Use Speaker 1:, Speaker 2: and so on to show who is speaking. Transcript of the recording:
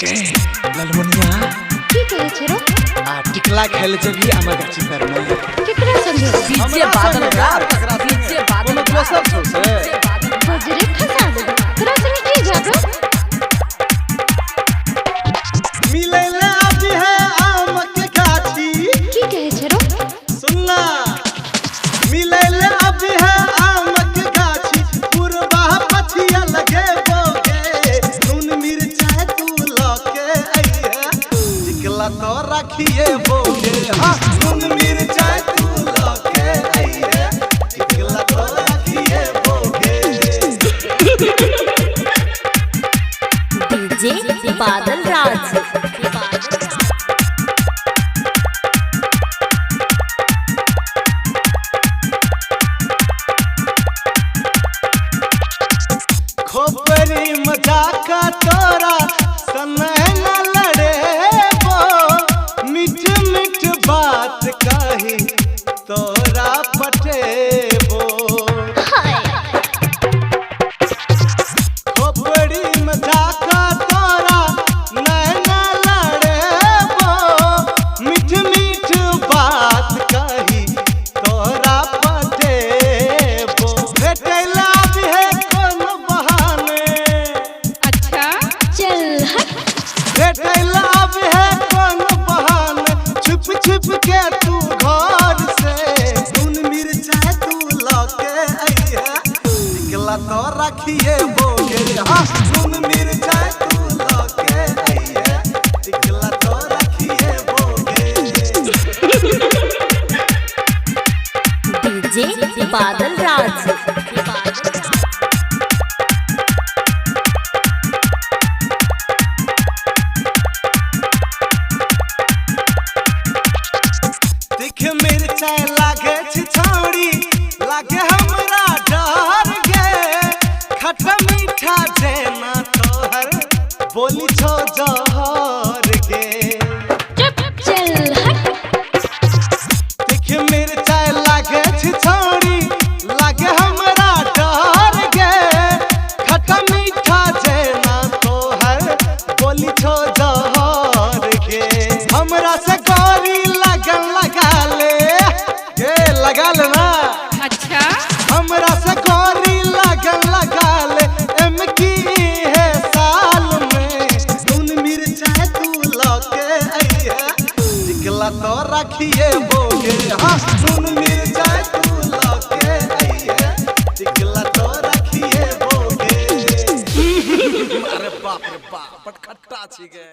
Speaker 1: ललमनिया
Speaker 2: की कहे छरो
Speaker 1: आ टिकला खेल जभी आमा गाची पर में
Speaker 2: केकरा संगे
Speaker 3: डीजे बादल रात डीजे बादल
Speaker 1: कोनो दोसर छौ से
Speaker 2: बजरे खसा दे तोरा संगे की जाबो
Speaker 1: मिले ले अभी है आम के गाछी
Speaker 2: की कहे छरो
Speaker 1: सुनना मिले ले अभी है आम के गाछी पुरबा पछिया लगे बोगे नून मिर्चा तू लके आइए टिकला तो रखिए बोगे हां नून मिर्चा तू लके आइए टिकला तो रखिए बोगे
Speaker 3: डीजे बादल राज
Speaker 1: खोपरी मजाक तोरा सनह न लड़े वो मीठ मीठ बात कही तोरा पटेबो खोपरी मजाक तोरा नैन लड़े वो मीठ मीठ बात कही तोरा पटेबो भेटैला भी है कोन बहाने
Speaker 2: अच्छा चल हट
Speaker 1: भेटैला भी है कोन बहाने छुप छुप के तू घर से नून मिर्चा तू लके आइए टिकला तो रखिए बोगे हां नून मिर्चा तू लके आइए टिकला तो रखिए बोगे
Speaker 3: डीजे बादल राज
Speaker 1: देख मिर्चा लागे छिछौड़ी लागे हमरा डर गे खट्टा मीठा जेना तोहर बोली छो जहर गे
Speaker 2: चुप चल हट
Speaker 1: देख मिर्चा लागे छिछौड़ी लागे हमरा डर गे खट्टा मीठा जेना तोहर बोली छो जहर गे हमरा से गोरी लगन लगा ले ये लगा ले ना
Speaker 2: अच्छा
Speaker 1: हमरा से गोरी लगन लगा ले एम की है साल में नून मिर्चा तू लके आइए टिकला तो रखिए बोगे हां नून मिर्चा तू लके आइए टिकला तो रखिए बोगे अरे बाप रे बाप पटखट्टा छी गे।